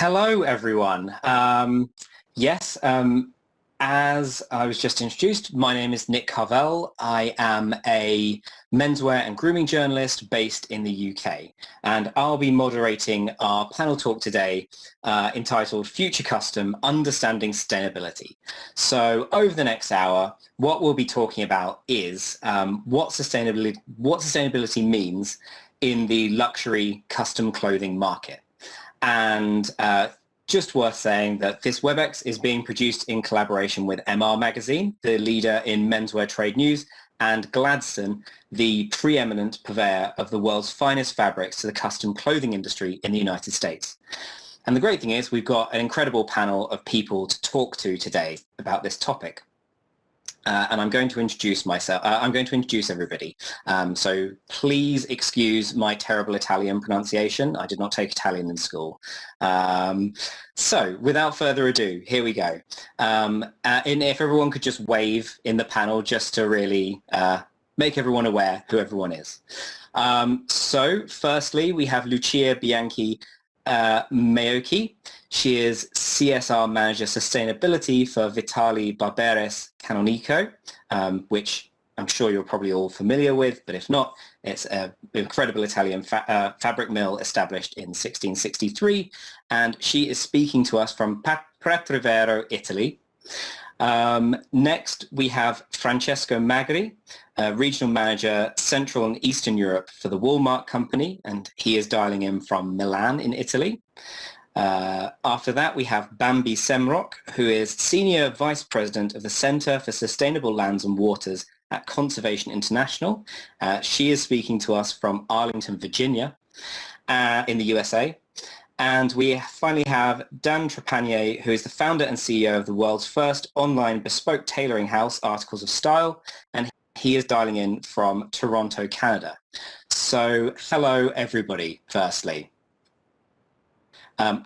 Hello, everyone. Yes, as I was just introduced, my name is Nick Carvell. I am a menswear and grooming journalist based in the UK, and I'll be moderating our panel talk today entitled Future Custom, Understanding Sustainability. So over the next hour, what we'll be talking about is what sustainability means in the luxury custom clothing market. And just worth saying that this WebEx is being produced in collaboration with MR Magazine, the leader in menswear trade news, and Gladstone, the preeminent purveyor of the world's finest fabrics to the custom clothing industry in the United States. And the great thing is we've got an incredible panel of people to talk to today about this topic. And I'm going to introduce myself. I'm going to introduce everybody. So please excuse my terrible Italian pronunciation. I did not take Italian in school. So without further ado, here we go. And if everyone could just wave in the panel just to really make everyone aware who everyone is. So firstly, we have Lucia Bianchi Meochi. She is CSR Manager Sustainability for Vitali Barberes Canonico, which I'm sure you're probably all familiar with, but if not, it's an incredible Italian fabric mill established in 1663, and she is speaking to us from Pratrivero, Italy. Next, we have Francesco Magri, Regional Manager Central and Eastern Europe for the Walmart Company, and he is dialing in from Milan in Italy. After that, we have Bambi Semrock, who is Senior Vice President of the Center for Sustainable Lands and Waters at Conservation International. She is speaking to us from Arlington, Virginia, in the USA. And we finally have Dan Trepanier, who is the founder and CEO of the world's first online bespoke tailoring house, Articles of Style, and he is dialing in from Toronto, Canada. So hello, everybody, firstly.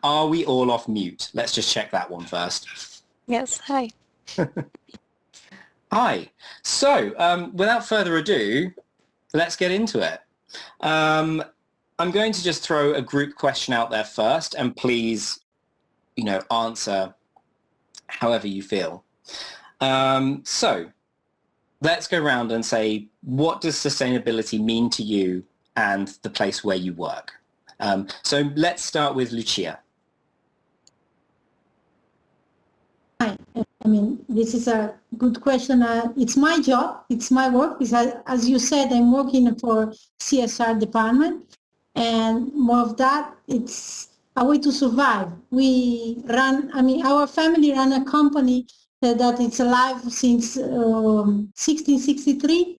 Are we all off mute? Let's just check that one first. Yes, hi. Hi. So without further ado, let's get into it. I'm going to just throw a group question out there first, and please, answer however you feel. So let's go around and say, what does sustainability mean to you and the place where you work? So let's start with Lucia. Hi. I mean, this is a good question. It's my job. It's my work. Because as you said, I'm working for CSR department. And more of that, it's a way to survive. Our family run a company that it's alive since 1663.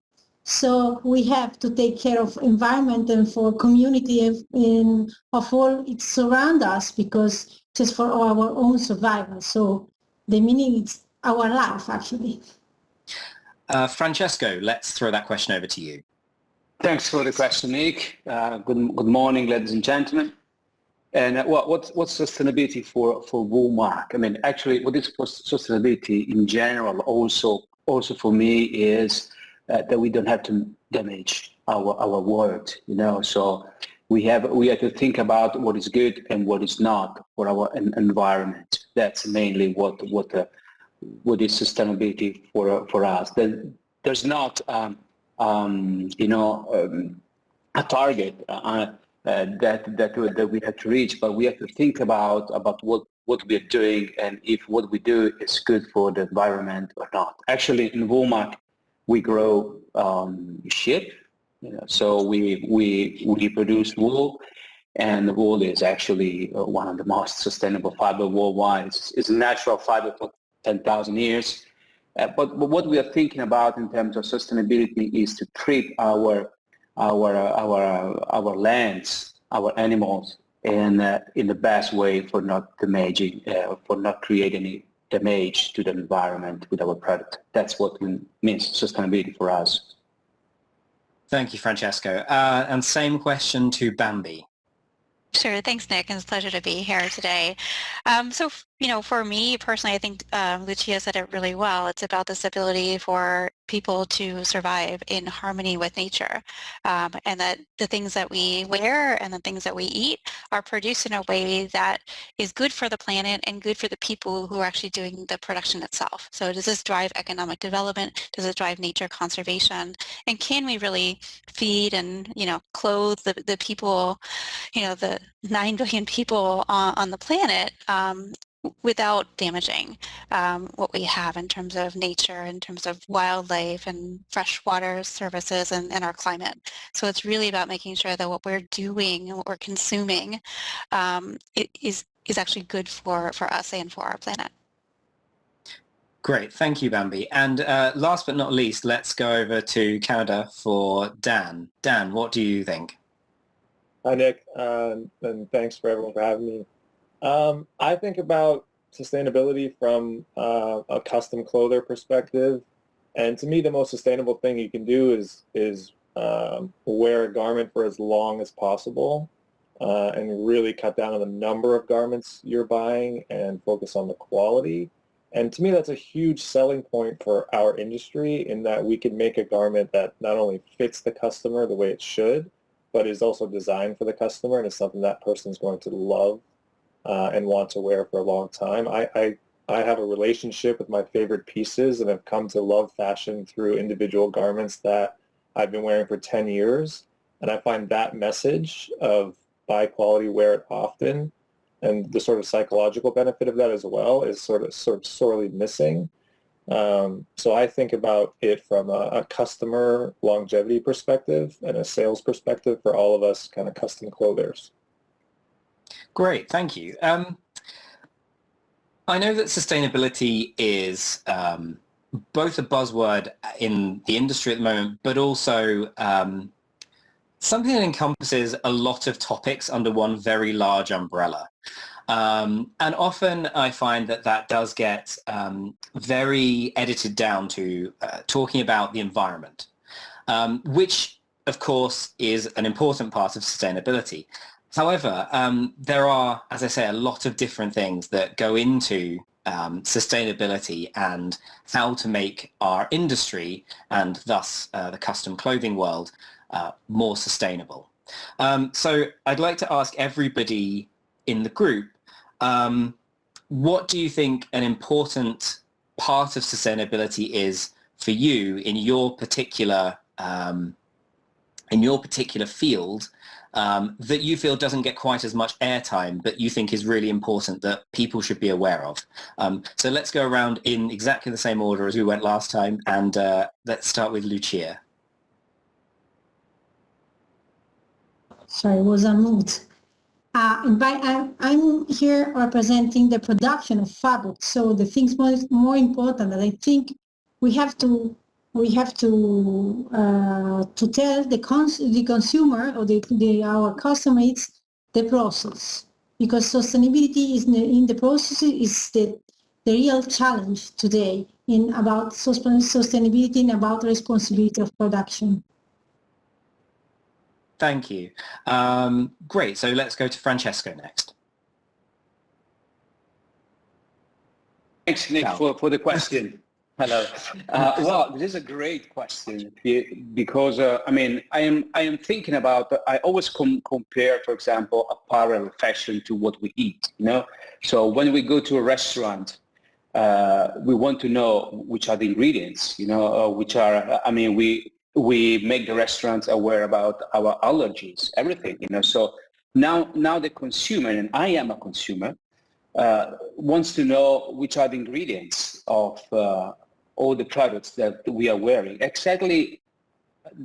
So we have to take care of environment and for community of all it surround us, because just for our own survival. So the meaning is our life, actually. Francesco, let's throw that question over to you. Thanks for the question, Nick. Good morning, ladies and gentlemen. And what's sustainability for Walmart? I mean, actually, what is sustainability in general also for me is that we don't have to damage our world, So we have to think about what is good and what is not for our environment. That's mainly what is sustainability for us. There's not a target that we have to reach, but we have to think about what we are doing and if what we do is good for the environment or not. Actually, in Walmart, we grow sheep, so we produce wool, and the wool is actually one of the most sustainable fiber worldwide. It's a natural fiber for 10,000 years. But what we are thinking about in terms of sustainability is to treat our lands, our animals, and in the best way for not damaging, for not creating any damage to the environment with our product. That's what means sustainability for us. Thank you, Francesco. And same question to Bambi. Sure. Thanks, Nick. And it's a pleasure to be here today. So For me personally, I think Lucia said it really well. It's about this ability for people to survive in harmony with nature, and that the things that we wear and the things that we eat are produced in a way that is good for the planet and good for the people who are actually doing the production itself. So does this drive economic development? Does it drive nature conservation? And can we really feed and, clothe the people, the 9 billion people on the planet, without damaging what we have in terms of nature, in terms of wildlife and freshwater services and our climate. So it's really about making sure that what we're doing and what we're consuming is actually good for us and for our planet. Great, thank you, Bambi. And last but not least, let's go over to Canada for Dan. Dan, what do you think? Hi, Nick, and thanks for everyone for having me. I think about sustainability from a custom clother perspective, and to me, the most sustainable thing you can do is wear a garment for as long as possible, and really cut down on the number of garments you're buying and focus on the quality. And to me, that's a huge selling point for our industry in that we can make a garment that not only fits the customer the way it should, but is also designed for the customer and is something that person is going to love and want to wear for a long time. I have a relationship with my favorite pieces and have come to love fashion through individual garments that I've been wearing for 10 years. And I find that message of buy quality, wear it often, and the sort of psychological benefit of that as well is sort of sorely missing. So I think about it from a customer longevity perspective and a sales perspective for all of us kind of custom clothers. Great, thank you. I know that sustainability is both a buzzword in the industry at the moment, but also something that encompasses a lot of topics under one very large umbrella. And often I find that does get very edited down to talking about the environment, which of course is an important part of sustainability. However, there are, as I say, a lot of different things that go into sustainability and how to make our industry and thus the custom clothing world more sustainable. So I'd like to ask everybody in the group, what do you think an important part of sustainability is for you in your particular field that you feel doesn't get quite as much airtime, but you think is really important that people should be aware of? So let's go around in exactly the same order as we went last time, and let's start with Lucia. Sorry, was on mute. I'm here representing the production of fabric. So the things more important that I think we have to tell the consumer or our customers the process, because sustainability is in the process is the real challenge today in about sustainability and about responsibility of production. Thank you. Great. So let's go to Francesco next. Thanks, Nick, for the question. Hello. Well, this is a great question because I am thinking about. I always compare, for example, apparel fashion to what we eat. So when we go to a restaurant, we want to know which are the ingredients. Which are. We make the restaurants aware about our allergies, everything. So now the consumer, and I am a consumer, wants to know which are the ingredients of all the products that we are wearing, exactly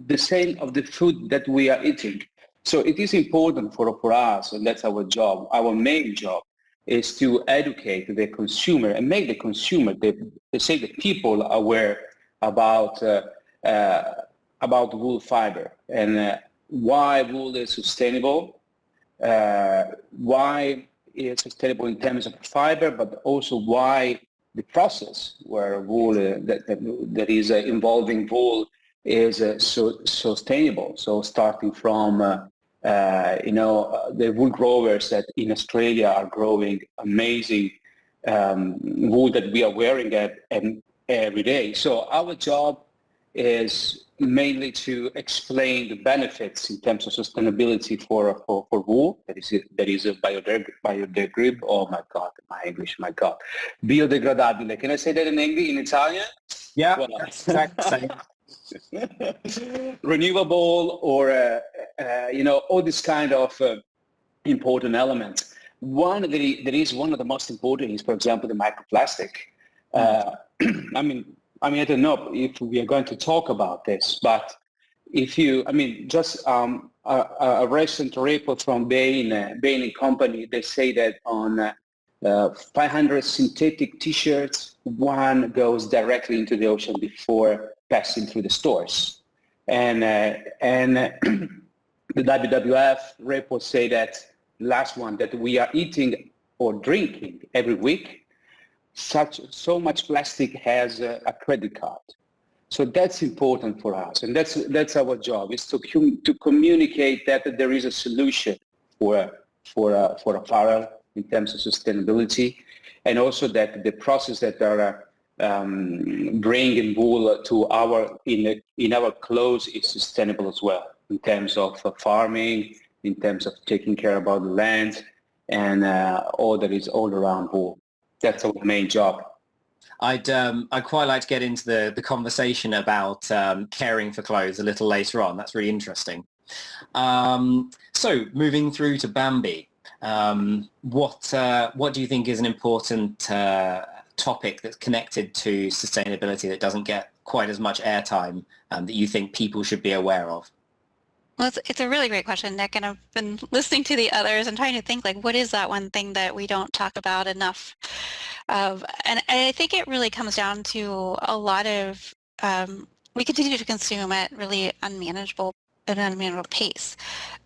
the same of the food that we are eating. So it is important for us, and that's our job. Our main job is to educate the consumer and make the consumer, the people aware about wool fiber and why wool is sustainable, why it's sustainable in terms of fiber, but also why the process where wool that is involving wool is so sustainable. So starting from the wool growers that in Australia are growing amazing wool that we are wearing every day. So our job is mainly to explain the benefits in terms of sustainability for wool. That is a biodegradable. Oh my God, my English, my God, biodegradabile. Can I say that in English, in Italian? Yeah, Well, that's exactly the same. renewable, or all this kind of important elements. One that is one of the most important is, for example, the microplastic. I don't know if we are going to talk about this, but just a recent report from Bain and Company, they say that on 500 synthetic T-shirts, one goes directly into the ocean before passing through the stores. And the WWF report say that last one, that we are eating or drinking every week so much plastic has a credit card. So that's important for us, and that's our job, is to communicate that there is a solution for apparel in terms of sustainability, and also that the process that are bringing wool to in our clothes is sustainable as well, in terms of farming, in terms of taking care about the land, and all that is all around wool. That's our main job. I'd quite like to get into the conversation about caring for clothes a little later on. That's really interesting. So moving through to Bambi, what do you think is an important topic that's connected to sustainability that doesn't get quite as much airtime that you think people should be aware of? Well, it's a really great question, Nick, and I've been listening to the others and trying to think, like, what is that one thing that we don't talk about enough of? And I think it really comes down to a lot of, we continue to consume at really unmanageable pace.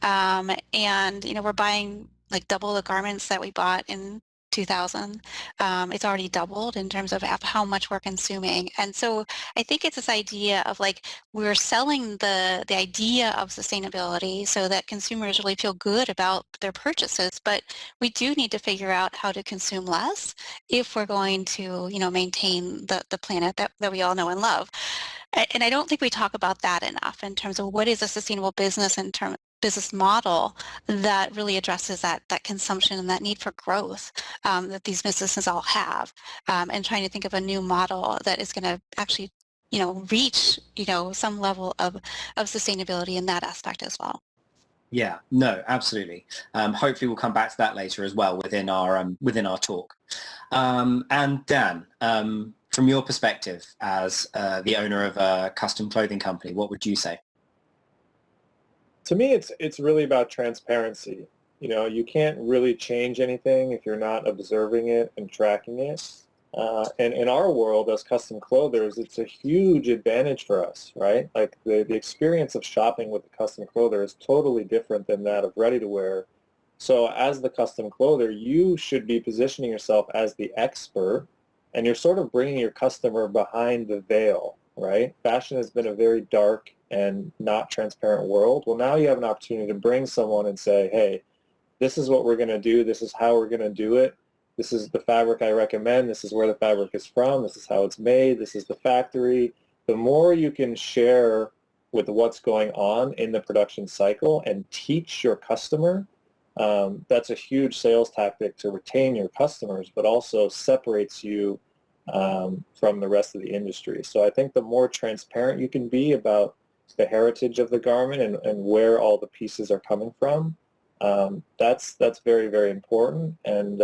And, we're buying like double the garments that we bought in 2000. It's already doubled in terms of how much we're consuming. And so I think it's this idea of, like, we're selling the idea of sustainability so that consumers really feel good about their purchases, but we do need to figure out how to consume less if we're going to, maintain the planet that we all know and love. And I don't think we talk about that enough in terms of what is a sustainable business business model that really addresses that consumption and that need for growth that these businesses all have, and trying to think of a new model that is going to actually reach some level of sustainability in that aspect as well. Yeah, no, absolutely. Hopefully we'll come back to that later as well within our talk. And Dan, from your perspective as the owner of a custom clothing company, what would you say? To me, it's really about transparency. You can't really change anything if you're not observing it and tracking it. And in our world as custom clothers, it's a huge advantage for us, right? Like the experience of shopping with a custom clother is totally different than that of ready-to-wear. So as the custom clother, you should be positioning yourself as the expert, and you're sort of bringing your customer behind the veil, right? Fashion has been a very dark and not transparent world. Well, now you have an opportunity to bring someone and say, hey, this is what we're going to do. This is how we're going to do it. This is the fabric I recommend. This is where the fabric is from. This is how it's made. This is the factory. The more you can share with what's going on in the production cycle and teach your customer, that's a huge sales tactic to retain your customers, but also separates you from the rest of the industry. So I think the more transparent you can be about the heritage of the garment and where all the pieces are coming from, that's very, very important. And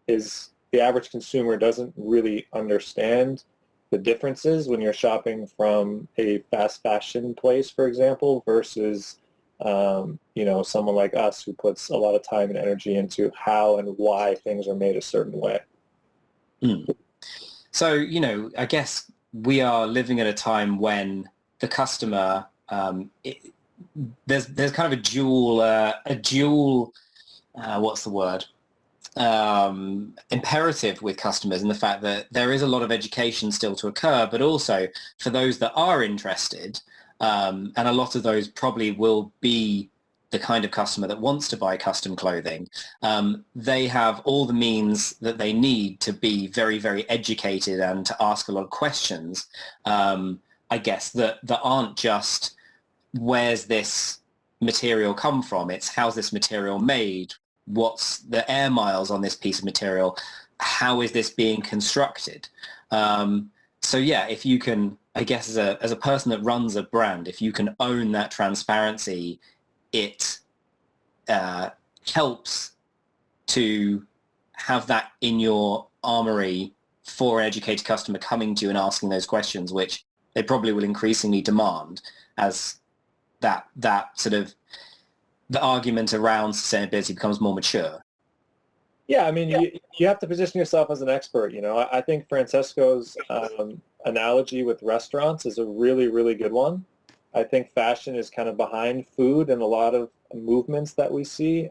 is the average consumer doesn't really understand the differences when you're shopping from a fast fashion place, for example, versus someone like us who puts a lot of time and energy into how and why things are made a certain way. So, I guess we are living at a time when the customer, there's kind of a dual, what's the word? Imperative with customers, in the fact that there is a lot of education still to occur, but also for those that are interested, and a lot of those probably will be the kind of customer that wants to buy custom clothing, they have all the means that they need to be very, very educated and to ask a lot of questions, I guess, that aren't just, where's this material come from? It's, how's this material made? What's the air miles on this piece of material? How is this being constructed? So yeah, if you can, I guess as a person that runs a brand, if you can own that transparency, it helps to have that in your armory for an educated customer coming to you and asking those questions, which they probably will increasingly demand as that sort of the argument around sustainability becomes more mature. Yeah, I mean, you have to position yourself as an expert. You know, I think Francesco's analogy with restaurants is a really, really good one. I think fashion is kind of behind food and a lot of movements that we see.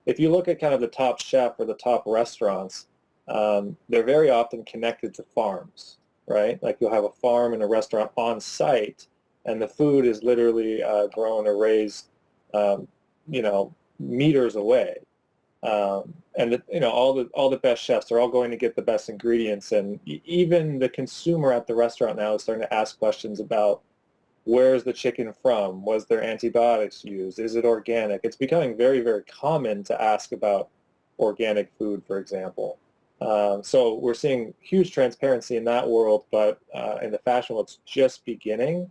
If you look at kind of the top chef or the top restaurants, they're very often connected to farms, right? Like you'll have a farm and a restaurant on site, and the food is literally grown or raised, you know, meters away. And you know, all the best chefs are all going to get the best ingredients, and even the consumer at the restaurant now is starting to ask questions about, where's the chicken from? Was there antibiotics used? Is it organic? It's becoming very, very common to ask about organic food, for example. So we're seeing huge transparency in that world, but in the fashion world, it's just beginning.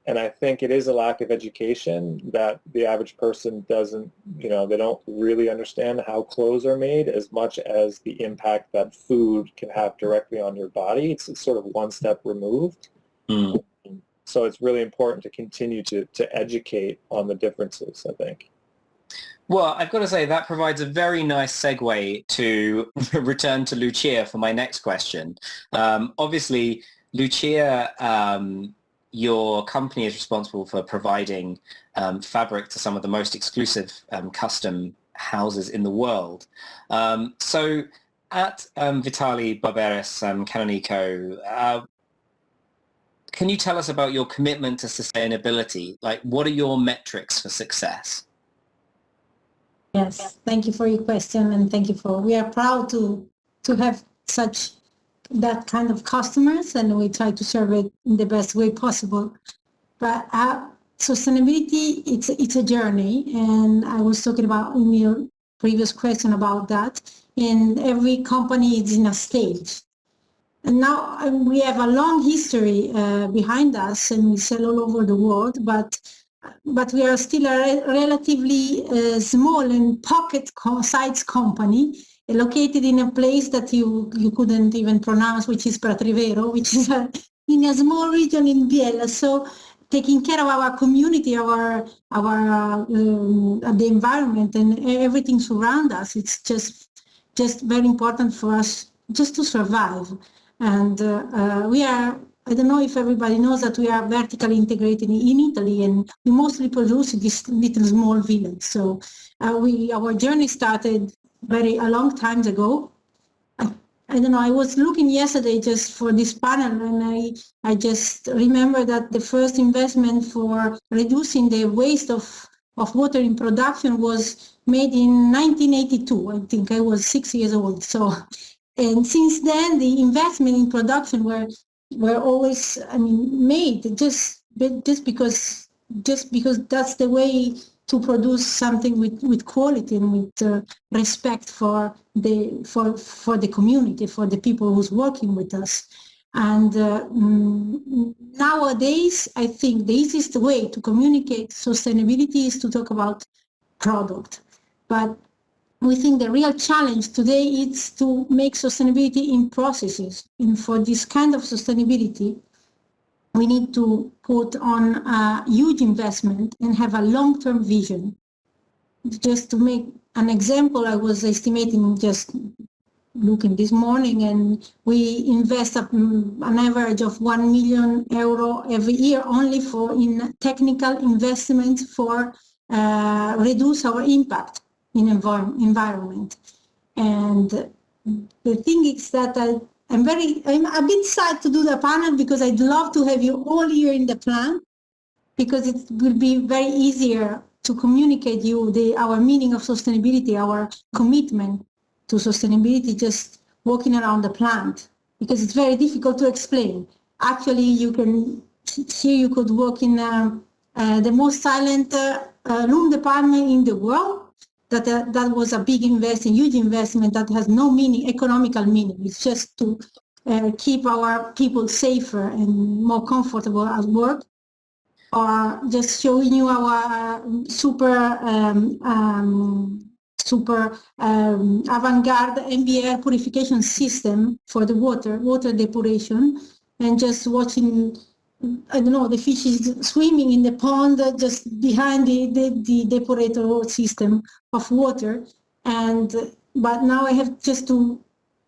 And I think it is a lack of education that the average person doesn't, you know, they don't really understand how clothes are made as much as the impact that food can have directly on your body. It's sort of one step removed. Mm. So it's really important to continue to educate on the differences, I think. Well, I've got to say that provides a very nice segue to return to Lucia for my next question. Obviously, Lucia, your company is responsible for providing fabric to some of the most exclusive custom houses in the world. So at Vitali Barberis Canonico, can you tell us about your commitment to sustainability? Like, what are your metrics for success? Yes, thank you for your question, and thank you we are proud to have that kind of customers, and we try to serve it in the best way possible. But sustainability, it's a journey, and I was talking about in your previous question about that, and every company is in a stage. And now we have a long history behind us, and we sell all over the world, but we are still a relatively small and pocket-sized company located in a place that you couldn't even pronounce, which is Pratrivero, which is in a small region in Biella. So taking care of our community, our the environment and everything surround us, it's just very important for us just to survive. And we are, I don't know if everybody knows that we are vertically integrated in Italy, and we mostly produce in this little small village. So our journey started a long time ago. I don't know, I was looking yesterday just for this panel, and I just remember that the first investment for reducing the waste of water in production was made in 1982. I think I was 6 years old. So, and since then, the investment in production were always, I mean, made just because that's the way to produce something with quality and with respect for the community, for the people who's working with us. And nowadays, I think the easiest way to communicate sustainability is to talk about product. But we think the real challenge today is to make sustainability in processes. And for this kind of sustainability, we need to put on a huge investment and have a long-term vision. Just to make an example, I was estimating, just looking this morning, and we invest an average of €1 million every year only in technical investments for reduce our impact in environment. And the thing is that I'm a bit sad to do the panel, because I'd love to have you all here in the plant, because it will be very easier to communicate you our meaning of sustainability, our commitment to sustainability, just walking around the plant, because it's very difficult to explain. Actually, you could work in the most silent loom department in the world. That was a big investment, huge investment that has no meaning, economical meaning. It's just to keep our people safer and more comfortable at work, or just showing you our super avant-garde MBR purification system for the water depuration, and just watching, I don't know, the fishes swimming in the pond just behind the depurator system of water. But now I have just to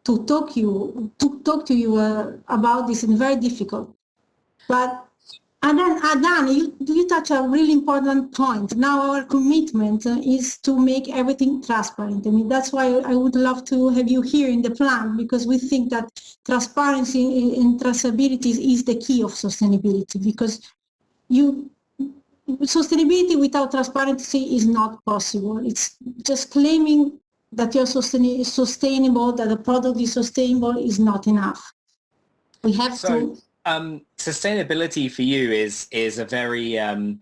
talk to you about this, and very difficult. But and then, Adan, you touch a really important point. Now our commitment is to make everything transparent. I mean, that's why I would love to have you here in the plant, because we think that transparency and traceability is the key of sustainability, because sustainability without transparency is not possible. It's just claiming that you're sustainable, that the product is sustainable, is not enough. We have to... Sustainability for you is a very kind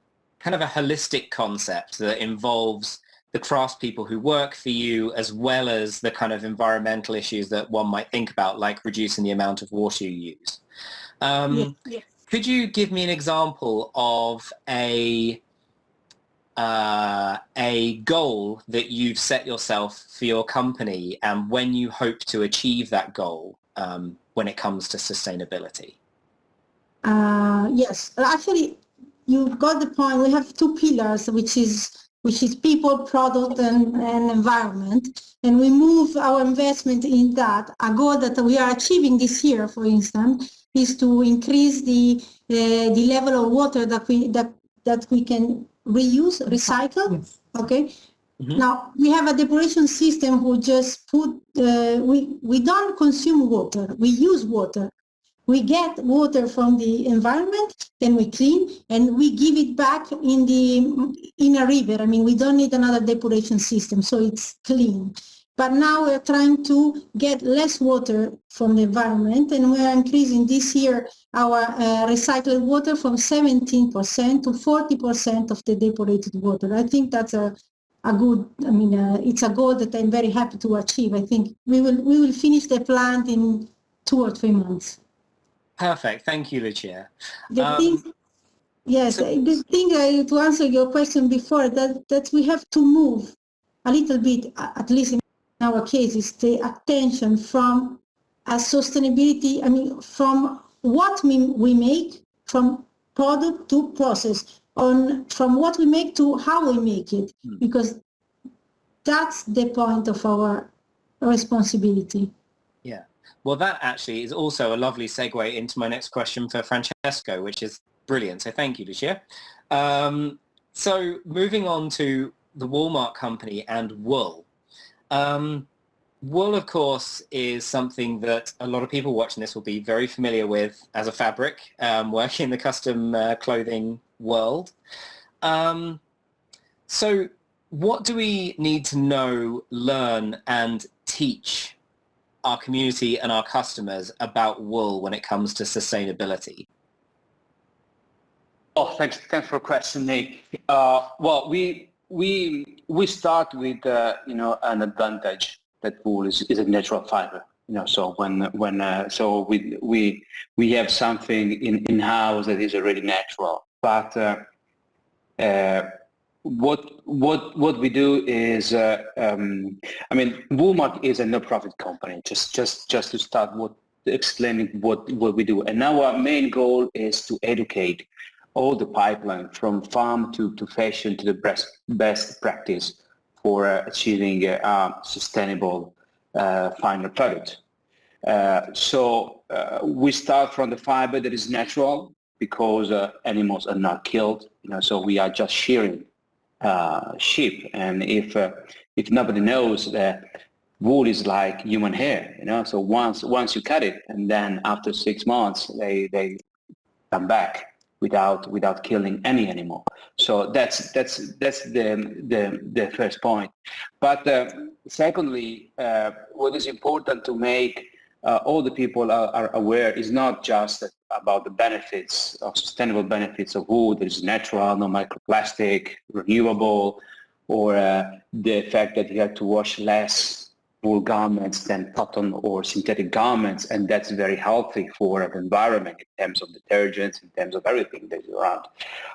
of a holistic concept that involves the craftspeople who work for you, as well as the kind of environmental issues that one might think about, like reducing the amount of water you use. Yes. Could you give me an example of a goal that you've set yourself for your company, and when you hope to achieve that goal when it comes to sustainability? Yes, actually, you've got the point. We have two pillars, which is people, product, and environment, and we move our investment in that. A goal that we are achieving this year, for instance, is to increase the level of water that we can reuse, recycle. Yes. Okay. Mm-hmm. Now we have a depuration system who just we don't consume water, we use water. We get water from the environment, then we clean, and we give it back in a river. I mean, we don't need another depuration system, so it's clean. But now we're trying to get less water from the environment, and we're increasing this year our recycled water from 17% to 40% of the depurated water. I think that's a good, it's a goal that I'm very happy to achieve. I think we will finish the plant in 2 or 3 months. Perfect. Thank you, Lucia. The thing to answer your question before, that we have to move a little bit, at least in our case, is the attention from sustainability, from what we make, from product to process, from what we make to how we make it, because that's the point of our responsibility. Yeah. Well, that actually is also a lovely segue into my next question for Francesco, which is brilliant. So thank you, Lucia. So moving on to the Walmart company and wool. Wool, of course, is something that a lot of people watching this will be very familiar with as a fabric, working in the custom clothing world. So what do we need to know, learn, and teach our community and our customers about wool when it comes to sustainability? Oh, thanks for the question, Nick. Well, we start with an advantage that wool is a natural fiber. So so we have something in house that is already natural. But what we do is, Walmart is a no-profit company. Just to start explaining what we do, and our main goal is to educate all the pipeline from farm to fashion to the best practice for achieving a sustainable final product. So we start from the fiber that is natural, because animals are not killed. So we are just shearing sheep, and if nobody knows that wool is like human hair, so once you cut it, and then after 6 months they come back, without killing any animal. So that's the first point. But secondly, what is important to make all the people are aware is not just about the benefits of sustainable benefits of wool. There's natural, no microplastic, renewable, or the fact that you have to wash less wool garments than cotton or synthetic garments, and that's very healthy for the environment in terms of detergents, in terms of everything that's around.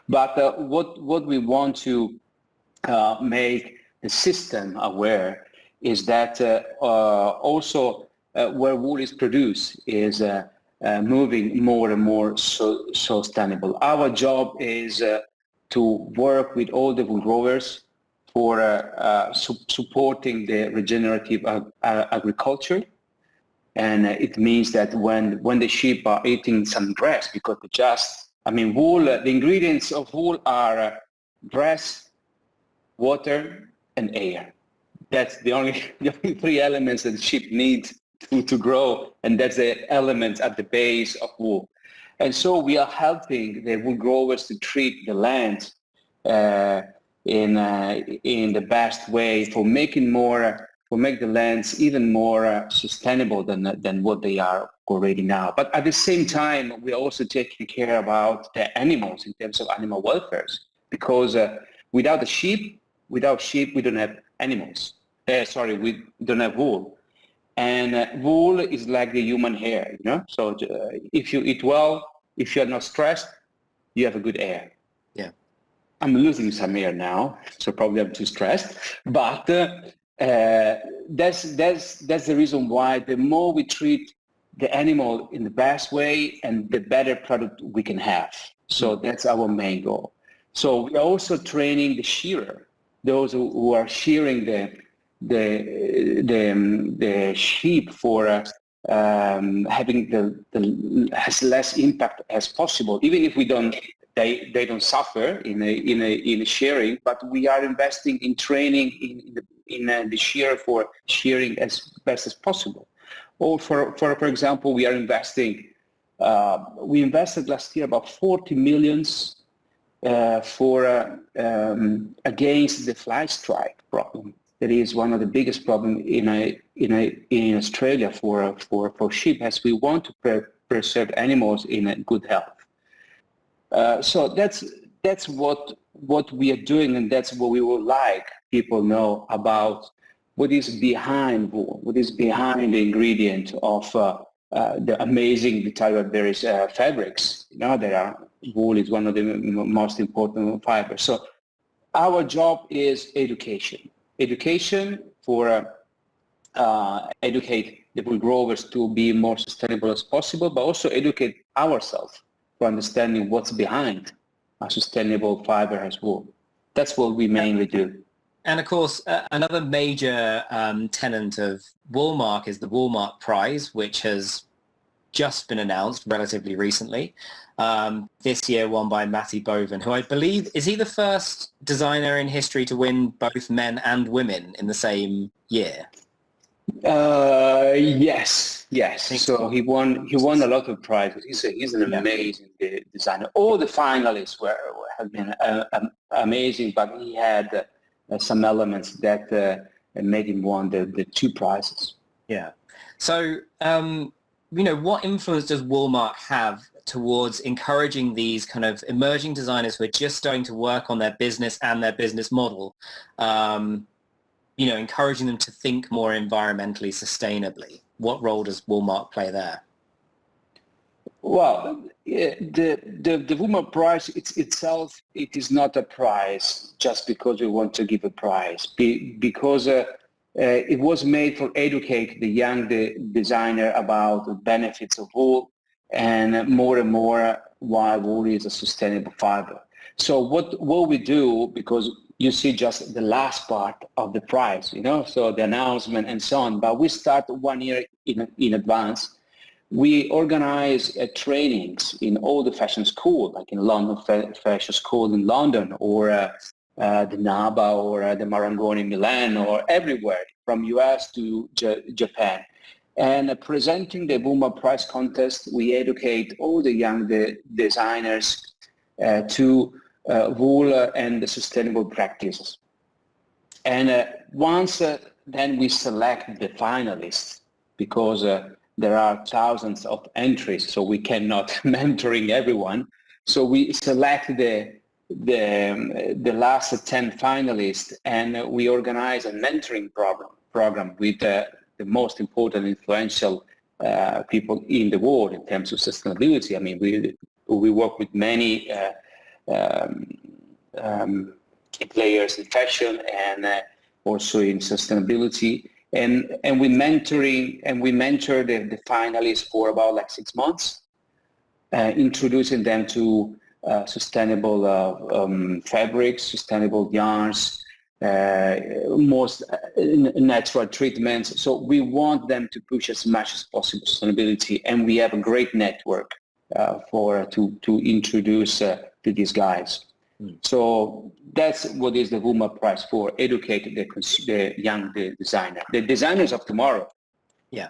But what we want to make the system aware is that also where wool is produced is moving more and more sustainable. Our job is to work with all the wool growers for supporting the regenerative agriculture. And it means that when the sheep are eating some grass, because wool, the ingredients of wool are grass, water, and air. That's the only three elements that sheep need to grow, and that's the element at the base of wool. And so we are helping the wool growers to treat the land in the best way for make the lands even more sustainable than what they are already now. But at the same time, we are also taking care about the animals in terms of animal welfare, because without sheep, we don't have animals. We don't have wool. And wool is like the human hair, So if you eat well, if you're not stressed, you have a good hair. Yeah. I'm losing some hair now, so probably I'm too stressed. But that's the reason why the more we treat the animal in the best way, and the better product we can have. So that's our main goal. So we are also training the shearer, those who are shearing the sheep for having as less impact as possible, even if they don't suffer in shearing, but we are investing in training in the shearer for shearing as best as possible. Or for example, we invested last year about 40 millions against the fly strike problem. That is one of the biggest problems in Australia for sheep, as we want to preserve animals in good health. So that's what we are doing, and that's what we would like people know about what is behind wool, what is behind the ingredient of the amazing various fabrics. Wool is one of the most important fibers. So our job is education for educate the wool growers to be more sustainable as possible, but also educate ourselves for understanding what's behind a sustainable fiber as wool. That's what we mainly do. And of course, another major tenet of Woolmark is the Woolmark Prize, which has just been announced relatively recently. This year won by Matty Boven, who I believe, is he the first designer in history to win both men and women in the same year? Yes. So he won a lot of prizes. He's an amazing designer. All the finalists have been amazing, but he had some elements that made him won the two prizes. Yeah. So, what influence does Woolmark have towards encouraging these kind of emerging designers who are just starting to work on their business and their business model, encouraging them to think more environmentally sustainably? What role does Woolmark play there? Well, the Woolmark Prize itself, it is not a prize just because we want to give a prize, because it was made for educate the young designer about the benefits of wool, and more why wool is a sustainable fiber. So what we do, because you see just the last part of the prize, so the announcement and so on, but we start 1 year in advance. We organize trainings in all the fashion schools, like in London Fashion School in London, or the NABA or the Marangoni in Milan, or everywhere from US to Japan. And presenting the Woolmark Prize contest, we educate all the young designers to wool and the sustainable practices. And once then we select the finalists, because there are thousands of entries, so we cannot mentoring everyone. So we select the last 10 finalists, and we organize a mentoring program with the most important influential people in the world in terms of sustainability. I mean, we work with many key players in fashion and also in sustainability, and we mentor the finalists for about like 6 months, introducing them to sustainable fabrics, sustainable yarns, most natural treatments. So we want them to push as much as possible sustainability, and we have a great network to introduce to these guys. So that's what is the Woolma Prize for: educate the young designer, the designers of tomorrow. Yeah,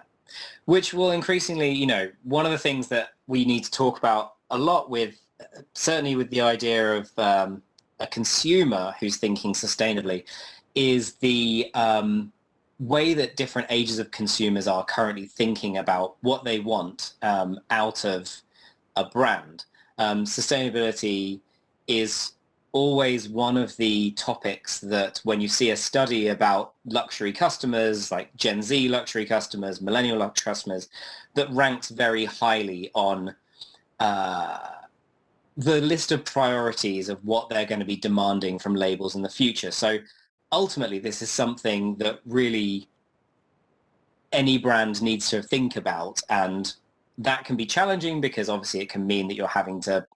which will increasingly, one of the things that we need to talk about a lot with, certainly with the idea of a consumer who's thinking sustainably, is the way that different ages of consumers are currently thinking about what they want out of a brand. Sustainability is always one of the topics that when you see a study about luxury customers, like Gen Z luxury customers, millennial luxury customers, that ranks very highly on the list of priorities of what they're going to be demanding from labels in the future. So ultimately, this is something that really any brand needs to think about, and that can be challenging because obviously it can mean that you're having to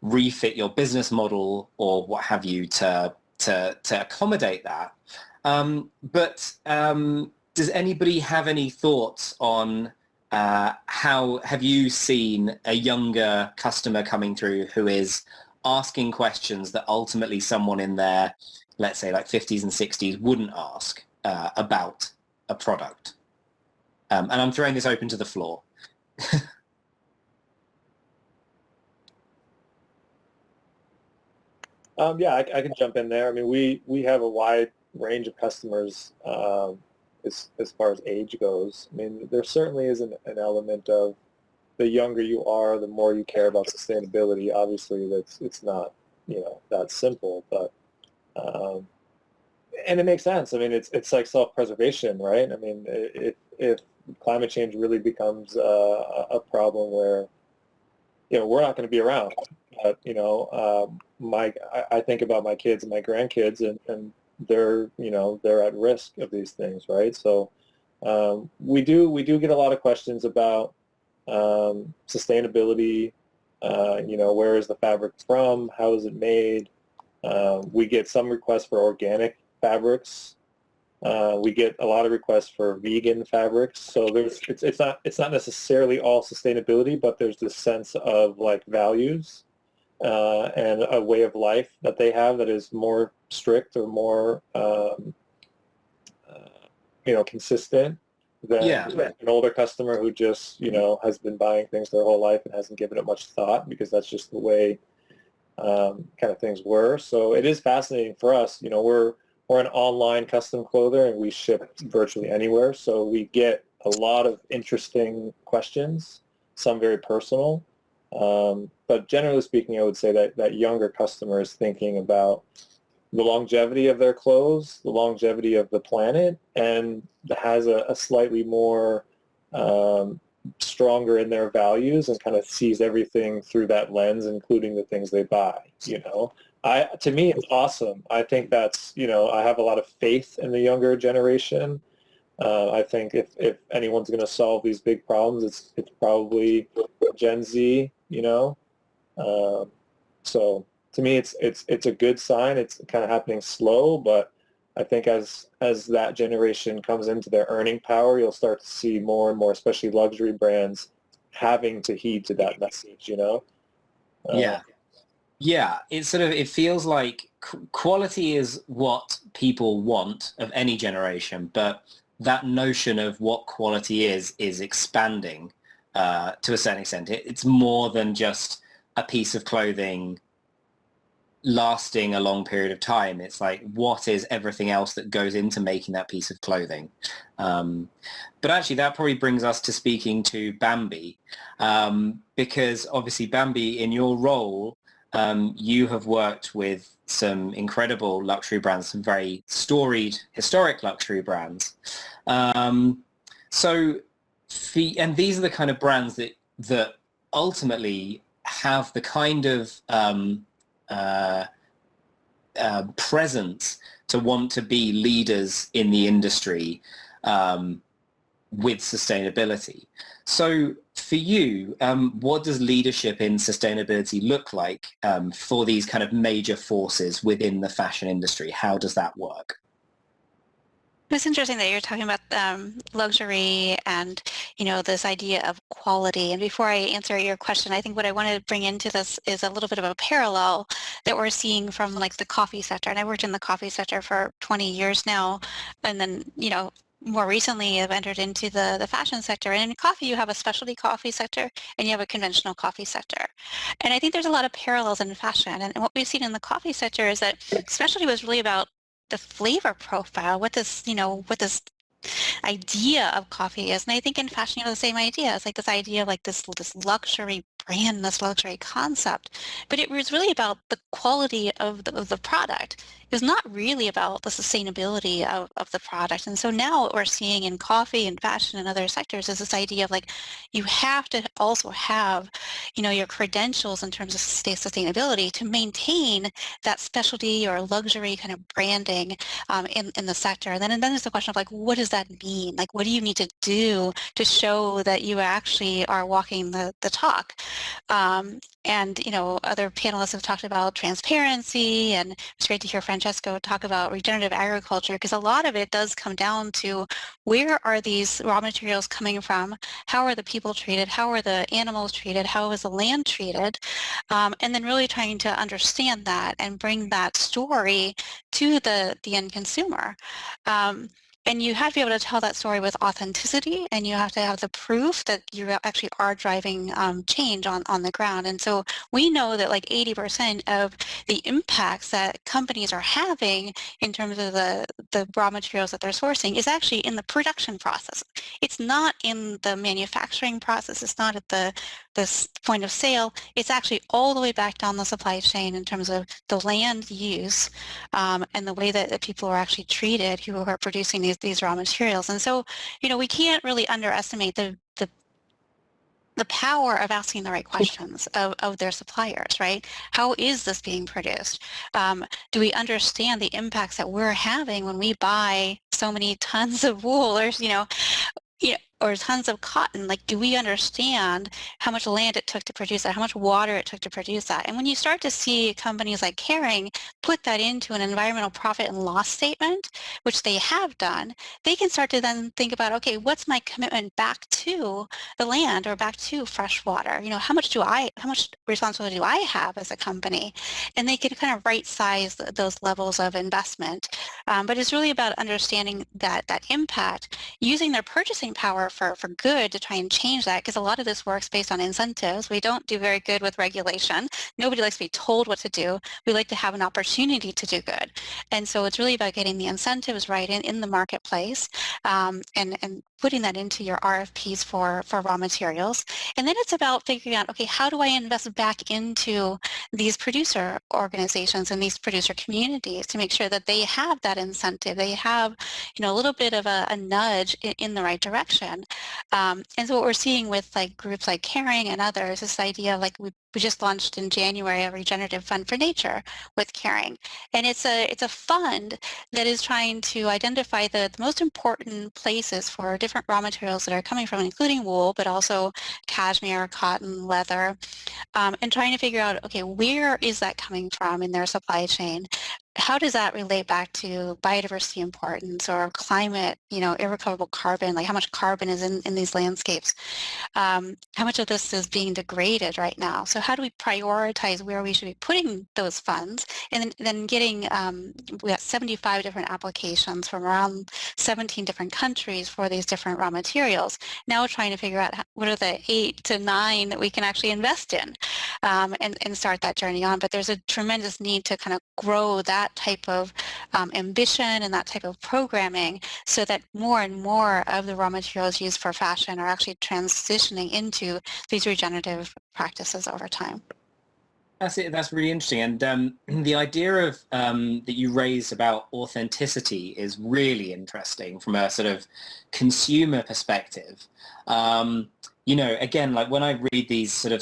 refit your business model or what have you to accommodate that. But does anybody have any thoughts on how have you seen a younger customer coming through who is asking questions that ultimately someone in their, let's say, like 50s and 60s wouldn't ask about a product? And I'm throwing this open to the floor. Yeah, I can jump in there. I mean, we have a wide range of customers as far as age goes. I mean, there certainly is an element of the younger you are, the more you care about sustainability. Obviously, it's not that simple, but and it makes sense. I mean, it's like self-preservation, right? I mean, if climate change really becomes a problem where we're not going to be around. But I think about my kids and my grandkids, and they're they're at risk of these things, right? So we do get a lot of questions about sustainability. Where is the fabric from? How is it made? We get some requests for organic fabrics. We get a lot of requests for vegan fabrics. So it's not necessarily all sustainability, but there's this sense of like values and a way of life that they have that is more strict or more consistent than an older customer who just has been buying things their whole life and hasn't given it much thought, because that's just the way kind of things were. So it is fascinating for us. We're an online custom clother, and we ship virtually anywhere. So we get a lot of interesting questions, some very personal. But generally speaking, I would say that younger customer is thinking about the longevity of their clothes, the longevity of the planet, and has a slightly more stronger in their values, and kind of sees everything through that lens, including the things they buy. To me, it's awesome. I think that's, I have a lot of faith in the younger generation. I think if anyone's going to solve these big problems, it's probably Gen Z. So to me, it's a good sign. It's kind of happening slow, but I think as that generation comes into their earning power, you'll start to see more and more, especially luxury brands, having to heed to that message. Yeah, it feels like quality is what people want of any generation, but that notion of what quality is expanding to a certain extent. It's more than just a piece of clothing lasting a long period of time. It's like, what is everything else that goes into making that piece of clothing? But actually, that probably brings us to speaking to Bambi, because obviously, Bambi, in your role, you have worked with some incredible luxury brands, some very storied, historic luxury brands. And these are the kind of brands that ultimately have the kind of presence to want to be leaders in the industry with sustainability. So for you, what does leadership in sustainability look like for these kind of major forces within the fashion industry? How does that work? It's interesting that you're talking about luxury and, this idea of quality. And before I answer your question, I think what I want to bring into this is a little bit of a parallel that we're seeing from like the coffee sector. And I worked in the coffee sector for 20 years now. And then, more recently I've entered into the fashion sector. And in coffee, you have a specialty coffee sector and you have a conventional coffee sector. And I think there's a lot of parallels in fashion. And what we've seen in the coffee sector is that specialty was really about the flavor profile, what this idea of coffee is. And I think in fashion, the same idea. It's like this idea of like this luxury brand, this luxury concept. But it was really about the quality of the product. It was not really about the sustainability of the product. And so now what we're seeing in coffee and fashion and other sectors is this idea of like, you have to also have, your credentials in terms of sustainability to maintain that specialty or luxury kind of branding in the sector. And then there's the question of like, what does that mean? Like, what do you need to do to show that you actually are walking the talk? And, other panelists have talked about transparency, and it's great to hear Francesco talk about regenerative agriculture, because a lot of it does come down to where are these raw materials coming from? How are the people treated? How are the animals treated? How is the land treated? And then really trying to understand that and bring that story to the end consumer. And you have to be able to tell that story with authenticity, and you have to have the proof that you actually are driving change on the ground. And so we know that like 80% of the impacts that companies are having in terms of the raw materials that they're sourcing is actually in the production process. It's not in the manufacturing process. It's not at this point of sale. It's actually all the way back down the supply chain in terms of the land use and the way that people are actually treated who are producing these raw materials. And so, we can't really underestimate the power of asking the right questions of their suppliers, right? How is this being produced? Do we understand the impacts that we're having when we buy so many tons of wool or tons of cotton? Like, do we understand how much land it took to produce that, how much water it took to produce that? And when you start to see companies like Kering put that into an environmental profit and loss statement, which they have done, they can start to then think about, okay, what's my commitment back to the land or back to fresh water? How much responsibility do I have as a company? And they can kind of right size those levels of investment. But it's really about understanding that impact, using their purchasing power for good to try and change that, because a lot of this works based on incentives. We don't do very good with regulation. Nobody likes to be told what to do. We like to have an opportunity to do good. And so it's really about getting the incentives right in the marketplace and putting that into your RFPs for raw materials. And then it's about figuring out, okay, how do I invest back into these producer organizations and these producer communities to make sure that they have that incentive, they have, a little bit of a nudge in the right direction. And so what we're seeing with like groups like Kering and others, this idea of like we just launched in January a regenerative fund for nature with Kering. And it's a fund that is trying to identify the most important places for different raw materials that are coming from, including wool, but also cashmere, cotton, leather, and trying to figure out, okay, where is that coming from in their supply chain? How does that relate back to biodiversity importance or climate, irrecoverable carbon, like how much carbon is in these landscapes? How much of this is being degraded right now? So how do we prioritize where we should be putting those funds? And then getting, we got 75 different applications from around 17 different countries for these different raw materials. Now we're trying to figure out what are the 8 to 9 that we can actually invest in. and start that journey on. But there's a tremendous need to kind of grow that type of ambition and that type of programming so that more and more of the raw materials used for fashion are actually transitioning into these regenerative practices over time. That's it. That's really interesting. And the idea of that you raised about authenticity is really interesting from a sort of consumer perspective. Again, like when I read these sort of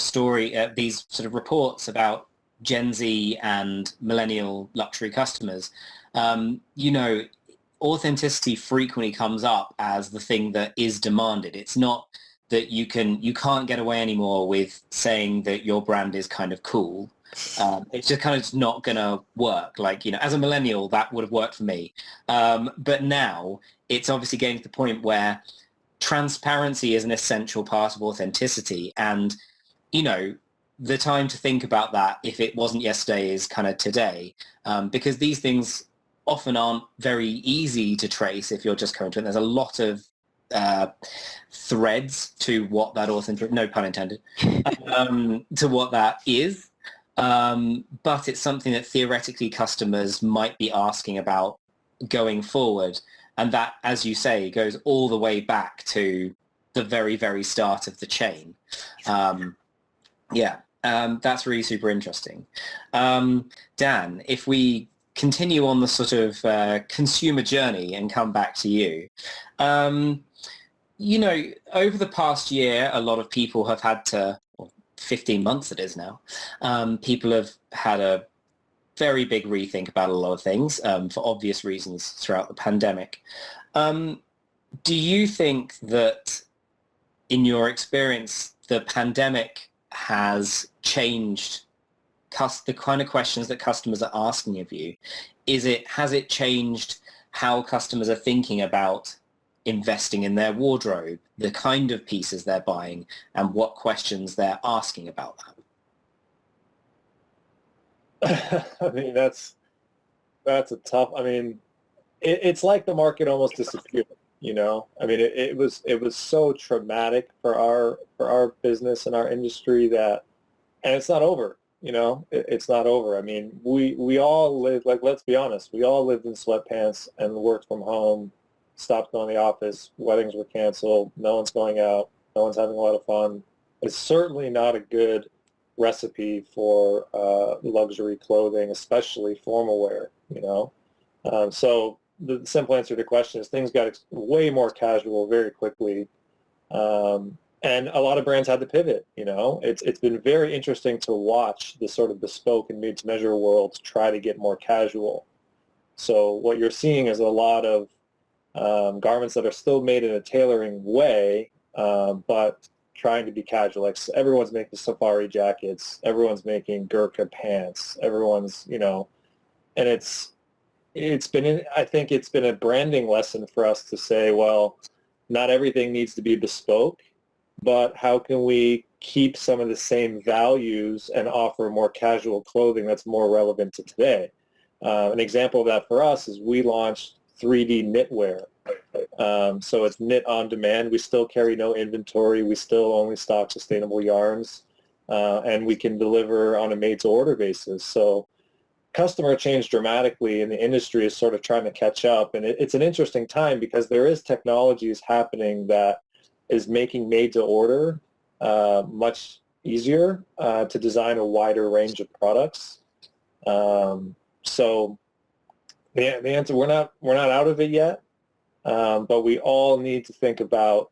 these sort of reports about Gen Z and millennial luxury customers, authenticity frequently comes up as the thing that is demanded. It's not that you can't get away anymore with saying that your brand is kind of cool. It's just kind of not going to work. Like, as a millennial, that would have worked for me. But now it's obviously getting to the point where transparency is an essential part of authenticity. And, the time to think about that, if it wasn't yesterday, is kind of today. Because these things often aren't very easy to trace if you're just coming to it. There's a lot of threads to what that no pun intended, to what that is. But it's something that theoretically customers might be asking about going forward. And that, as you say, goes all the way back to the very, very start of the chain. That's really super interesting. Dan, if we continue on the sort of consumer journey and come back to you, over the past year, a lot of people have had to, or 15 months it is now, people have had a very big rethink about a lot of things for obvious reasons throughout the pandemic. Do you think that, in your experience, the pandemic has changed the kind of questions that customers are asking of you? Has it changed how customers are thinking about investing in their wardrobe, the kind of pieces they're buying, and what questions they're asking about that? I mean, that's a tough. I mean, it's like the market almost disappeared. I mean, it was so traumatic for our business and our industry and it's not over. It's not over. I mean, we all lived, like, let's be honest, we all lived in sweatpants and worked from home. Stopped going to the office, weddings were canceled, no one's going out, no one's having a lot of fun. It's certainly not a good recipe for luxury clothing, especially formal wear, So the simple answer to the question is things got way more casual very quickly. And a lot of brands had to pivot, It's been very interesting to watch the sort of bespoke and made-to-measure world try to get more casual. So what you're seeing is a lot of garments that are still made in a tailoring way, but trying to be casual. Like, everyone's making safari jackets, everyone's making Gurkha pants, everyone's, and I think it's been a branding lesson for us to say, well, not everything needs to be bespoke, but how can we keep some of the same values and offer more casual clothing that's more relevant to today? An example of that for us is we launched 3D knitwear. So it's knit on demand. We still carry no inventory. We still only stock sustainable yarns, and we can deliver on a made-to-order basis. So customer change dramatically, and the industry is sort of trying to catch up. And it's an interesting time because there is technologies happening that is making made-to-order much easier to design a wider range of products. So the answer, we're not out of it yet, but we all need to think about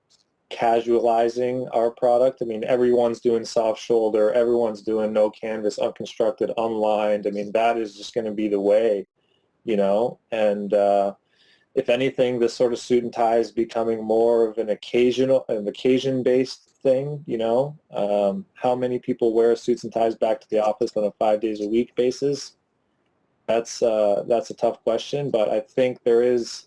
casualizing our product. I mean, everyone's doing soft shoulder, everyone's doing no canvas, unconstructed, unlined. I mean, that is just going to be the way, and if anything, this sort of suit and tie is becoming more of an occasion-based thing, how many people wear suits and ties back to the office on a 5 days a week basis? That's a tough question, but I think there's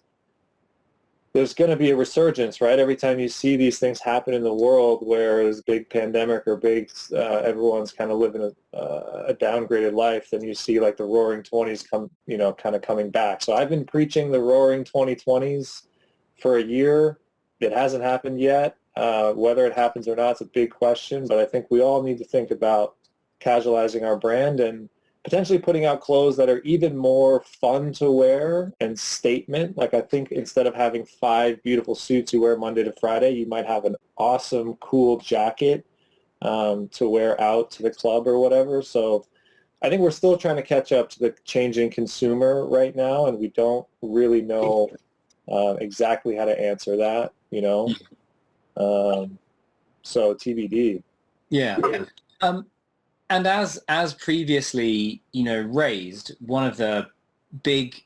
going to be a resurgence, right? Every time you see these things happen in the world where there's a big pandemic or everyone's kind of living a downgraded life, then you see like the roaring 20s kind of coming back. So I've been preaching the roaring 2020s for a year. It hasn't happened yet. Whether it happens or not is a big question, but I think we all need to think about casualizing our brand and potentially putting out clothes that are even more fun to wear and statement. Like I think instead of having 5 beautiful suits you wear Monday to Friday, you might have an awesome, cool jacket to wear out to the club or whatever. So I think we're still trying to catch up to the changing consumer right now, and we don't really know exactly how to answer that, you know. So TBD. Yeah. And as previously, raised, one of the big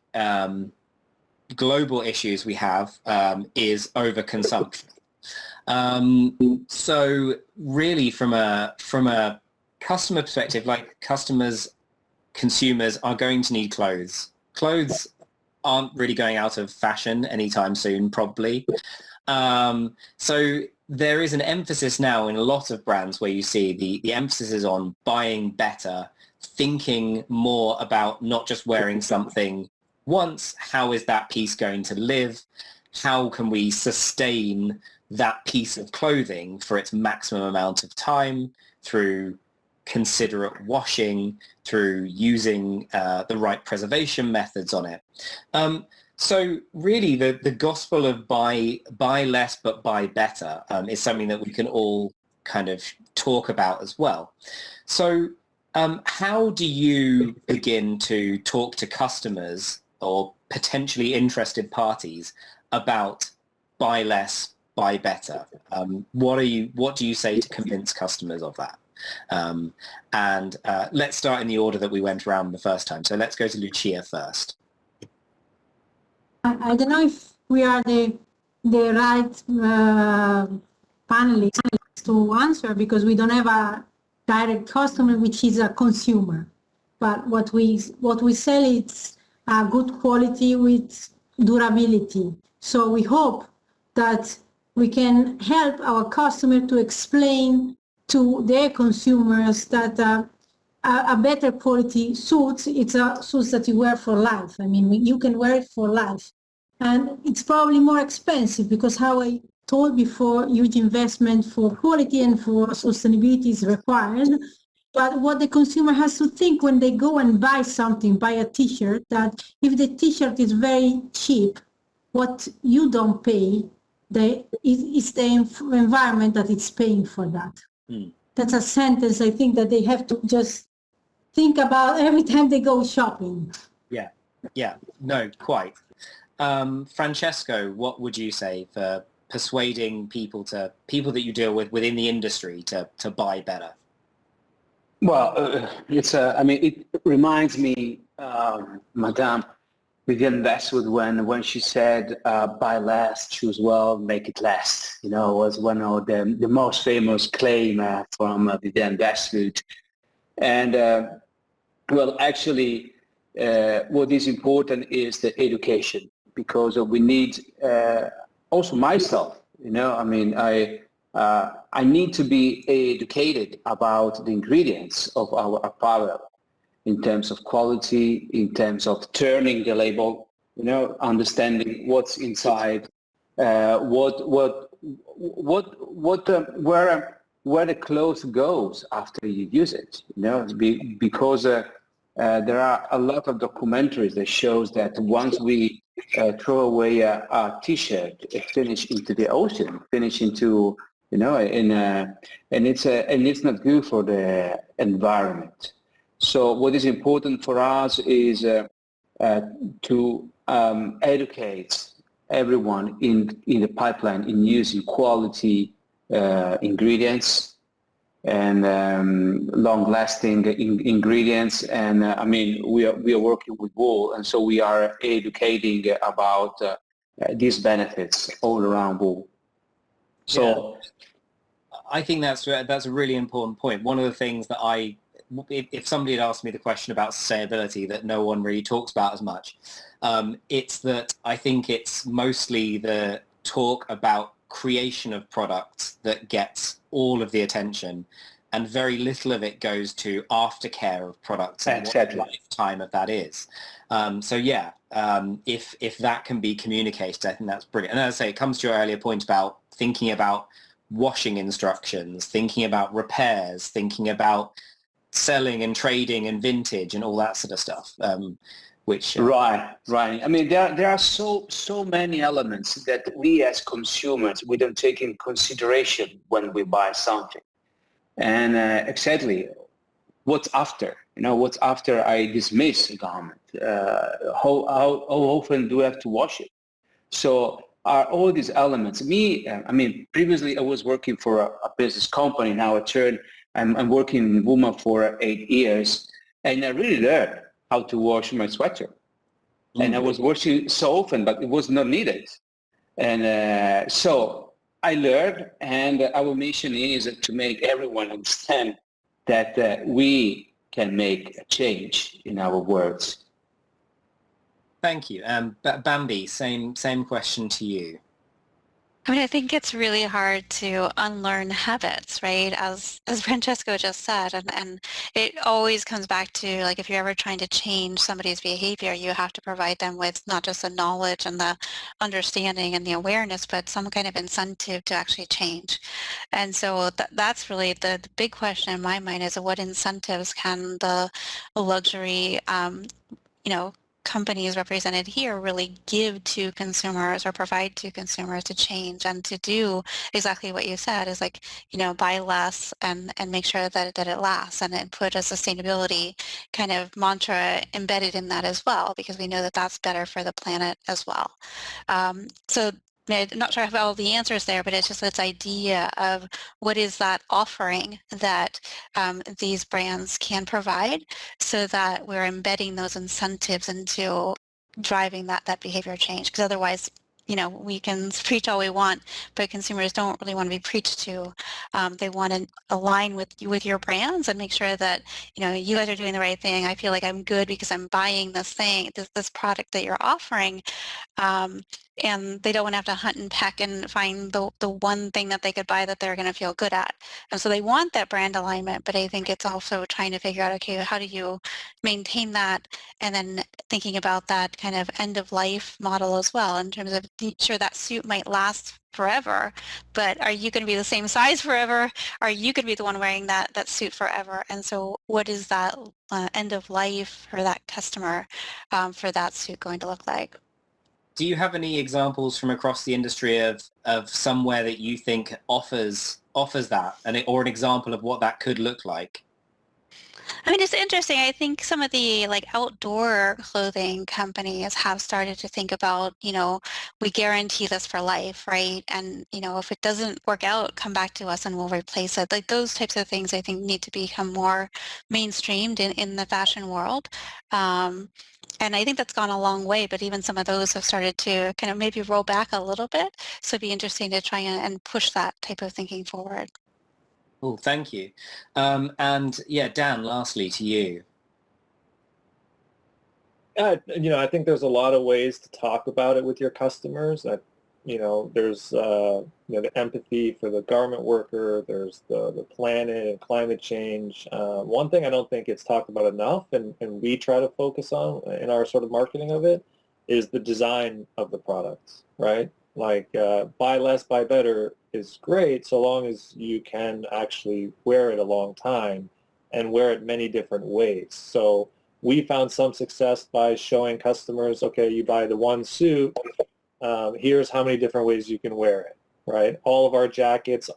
global issues we have is overconsumption. So really, from a customer perspective, like consumers are going to need clothes. Clothes aren't really going out of fashion anytime soon, probably. So there is an emphasis now in a lot of brands where you see the emphasis is on buying better, thinking more about not just wearing something once, how is that piece going to live? How can we sustain that piece of clothing for its maximum amount of time through considerate washing, through using the right preservation methods on it. So really the gospel of buy less but buy better is something that we can all kind of talk about as well. So how do you begin to talk to customers or potentially interested parties about buy less, buy better? What do you say to convince customers of that? And let's start in the order that we went around the first time. So let's go to Lucia first. I don't know if we are the right panelists to answer, because we don't have a direct customer, which is a consumer. But what we sell is good quality with durability. So we hope that we can help our customer to explain to their consumers that a better quality suits, it's a suits that you wear for life. I mean, you can wear it for life. And it's probably more expensive because, how I told before, huge investment for quality and for sustainability is required. But what the consumer has to think when they go and buy something, buy a t-shirt, that if the t-shirt is very cheap, what you don't pay, it's the environment that it's paying for that. That's a sentence I think that they have to just think about every time they go shopping. Yeah, no, quite. Francesco, what would you say for persuading people that you deal with within the industry to buy better? Well, it reminds me, Madame Vivienne Westwood, when she said, buy less, choose well, make it last. Was one of the most famous claim from Vivienne Westwood. And, actually, what is important is the education, because we need, also myself, I need to be educated about the ingredients of our apparel in terms of quality, in terms of turning the label, understanding what's inside, where the clothes goes after you use it, because there are a lot of documentaries that shows that once we throw away a t-shirt, it finish into the ocean, finish into, and it's not good for the environment. So what is important for us is to educate everyone in the pipeline in using quality ingredients and long-lasting ingredients. And we are working with wool, and so we are educating about these benefits all around wool. So yeah. I think that's a really important point. One of the things that if somebody had asked me the question about sustainability that no one really talks about as much, it's that I think it's mostly the talk about creation of products that gets all of the attention, and very little of it goes to aftercare of products and exactly. what the lifetime of that is. If that can be communicated, I think that's brilliant. And as I say, it comes to your earlier point about thinking about washing instructions, thinking about repairs, thinking about selling and trading and vintage and all that sort of stuff. Which Right. I mean, there are so many elements that we as consumers, we don't take in consideration when we buy something. And exactly, what's after? What's after I dismiss a garment? How often do I have to wash it? So are all these elements? I mean, previously I was working for a business company. Now I'm working in Wooma for 8 years, and I really learned how to wash my sweater. And I was washing so often, but it was not needed. And so I learned, and our mission is to make everyone understand that we can make a change in our words. Thank you. Bambi, same question to you. I mean, I think it's really hard to unlearn habits, right? As Francesco just said, and it always comes back to, like, if you're ever trying to change somebody's behavior, you have to provide them with not just the knowledge and the understanding and the awareness, but some kind of incentive to actually change. And so that's really the big question in my mind, is what incentives can the luxury, companies represented here really give to consumers or provide to consumers to change and to do exactly what you said, is like, buy less and make sure that it lasts, and put a sustainability kind of mantra embedded in that as well, because we know that that's better for the planet as well. So I'm not sure I have all the answers there, but it's just this idea of what is that offering that these brands can provide, so that we're embedding those incentives into driving that behavior change. Because otherwise, we can preach all we want, but consumers don't really want to be preached to. They want to align with your brands and make sure that, you guys are doing the right thing. I feel like I'm good because I'm buying this product that you're offering. And they don't want to have to hunt and peck and find the one thing that they could buy that they're going to feel good at. And so they want that brand alignment, but I think it's also trying to figure out, okay, how do you maintain that? And then thinking about that kind of end of life model as well, in terms of sure that suit might last forever, but are you going to be the same size forever? Are you going to be the one wearing that suit forever? And so what is that end of life for that customer, for that suit going to look like? Do you have any examples from across the industry of somewhere that you think offers that, or an example of what that could look like? I mean, it's interesting. I think some of the outdoor clothing companies have started to think about, we guarantee this for life, right? And, if it doesn't work out, come back to us and we'll replace it. Like those types of things, I think, need to become more mainstreamed in the fashion world. And I think that's gone a long way, but even some of those have started to kind of maybe roll back a little bit. So it'd be interesting to try and push that type of thinking forward. Oh, thank you. And yeah, Dan, lastly to you. I think there's a lot of ways to talk about it with your customers. There's the empathy for the garment worker. There's the planet and climate change. One thing I don't think it's talked about enough, and we try to focus on in our sort of marketing of it, is the design of the products, right? Like buy less, buy better is great so long as you can actually wear it a long time and wear it many different ways. So we found some success by showing customers, okay, you buy the one suit, here's how many different ways you can wear it, right? All of our jackets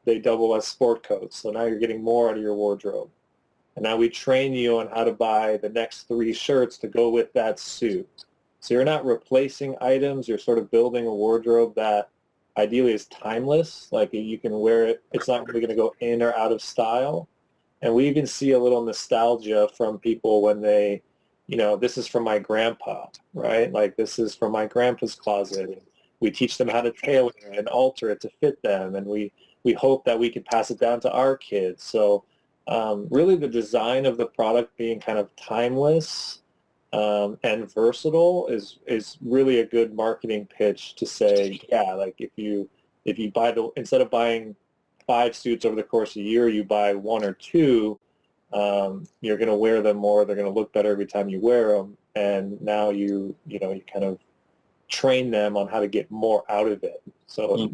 they double as sport coats, so now you're getting more out of your wardrobe. And now we train you on how to buy the next 3 shirts to go with that suit. So you're not replacing items, you're sort of building a wardrobe that ideally is timeless, like you can wear it, it's not really going to go in or out of style. And we even see a little nostalgia from people when they, this is from my grandpa, right? Like this is from my grandpa's closet. And we teach them how to tailor and alter it to fit them. And we hope that we can pass it down to our kids. So really the design of the product being kind of timeless and versatile is really a good marketing pitch to say, yeah, like if you buy instead of buying 5 suits over the course of a year, you buy 1 or 2, you're going to wear them more. They're going to look better every time you wear them. And now you kind of train them on how to get more out of it. So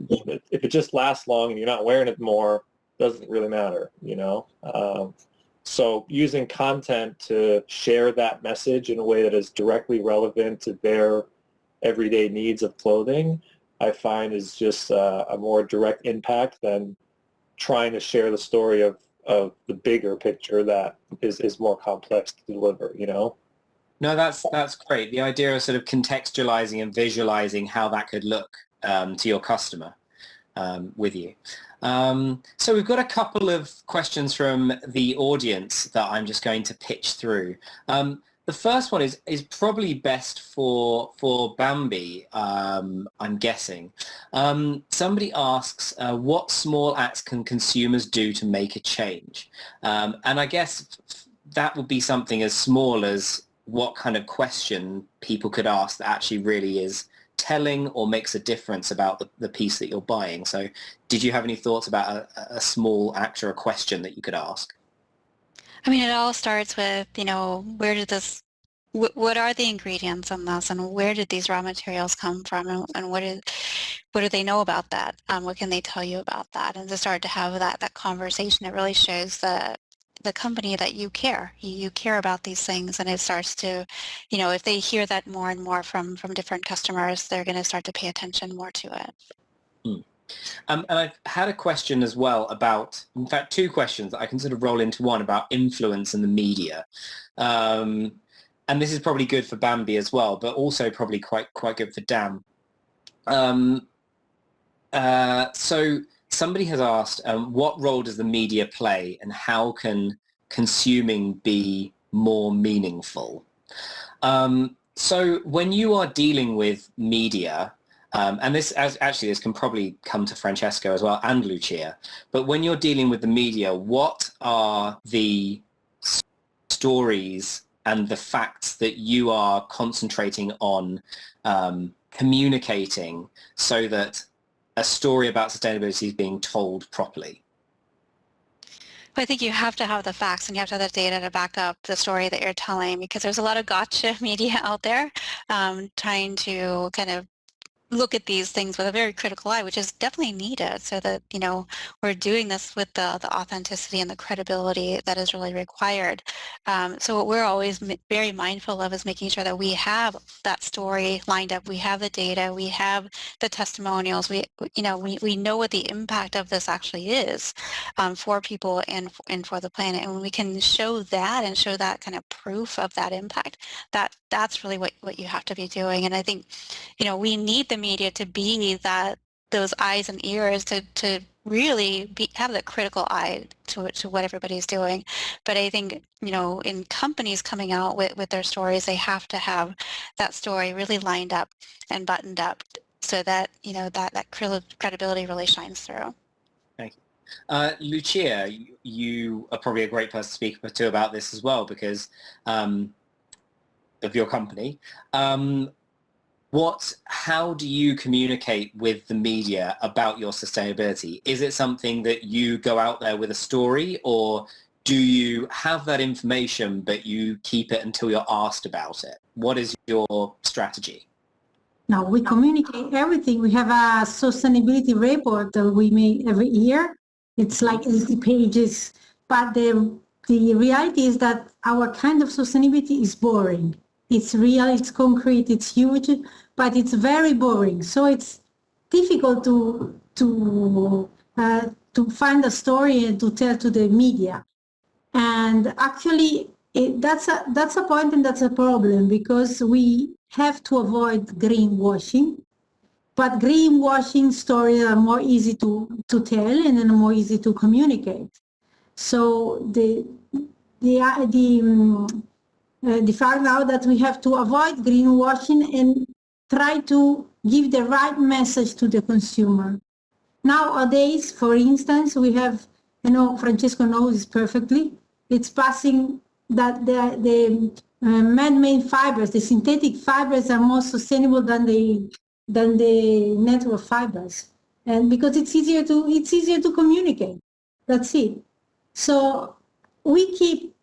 if it just lasts long and you're not wearing it more, it doesn't really matter, So using content to share that message in a way that is directly relevant to their everyday needs of clothing, I find is just a more direct impact than trying to share the story of the bigger picture that is more complex to deliver, you know? No, that's great. The idea of sort of contextualizing and visualizing how that could look to your customer with you. So we've got a couple of questions from the audience that I'm just going to pitch through. The first one is probably best for Bambi, I'm guessing. Somebody asks, what small acts can consumers do to make a change? And I guess that would be something as small as what kind of question people could ask that actually really is telling or makes a difference about the piece that you're buying. So did you have any thoughts about a small act or a question that you could ask? I mean, it all starts with, you know, where did this, what are the ingredients in this, and where did these raw materials come from, and what do they know about that? What can they tell you about that? And to start to have that conversation, it really shows the company that you care. You care about these things, and it starts to, you know, if they hear that more and more from different customers, they're going to start to pay attention more to it. And I've had a question as well about, in fact, two questions that I can sort of roll into one about influence in the media. And this is probably good for Bambi as well, but also probably quite good for Dan. So somebody has asked, what role does the media play, and how can consuming be more meaningful? So when you are dealing with media, and this can probably come to Francesco as well and Lucia, but when you're dealing with the media, what are the stories and the facts that you are concentrating on communicating so that a story about sustainability is being told properly? I think you have to have the facts, and you have to have the data to back up the story that you're telling, because there's a lot of gotcha media out there trying to kind of look at these things with a very critical eye, which is definitely needed, so that, you know, we're doing this with the authenticity and the credibility that is really required. So what we're always very mindful of is making sure that we have that story lined up, we have the data, we have the testimonials, we know what the impact of this actually is for people and for the planet. And when we can show that and show that kind of proof of that impact, that's really what you have to be doing. And I think, you know, we need the media to be those eyes and ears to really have the critical eye to what everybody's doing. But I think, you know, in companies coming out with their stories, they have to have that story really lined up and buttoned up so that, you know, that credibility really shines through. Thank you. Lucia, you are probably a great person to speak to about this as well, because of your company. How do you communicate with the media about your sustainability? Is it something that you go out there with a story, or do you have that information but you keep it until you're asked about it? What is your strategy? No, we communicate everything. We have a sustainability report that we make every year. It's like 80 pages, but the reality is that our kind of sustainability is boring. It's real, it's concrete, it's huge, but it's very boring. So it's difficult to find a story and to tell to the media. And actually, that's a point, and that's a problem, because we have to avoid greenwashing. But greenwashing stories are more easy to tell and then more easy to communicate. So the fact now that we have to avoid greenwashing and try to give the right message to the consumer. Nowadays, for instance, we have, you know, Francesco knows this perfectly, it's passing that the man-made fibers, the synthetic fibers, are more sustainable than the natural fibers, and because it's easier to communicate. That's it. So we keep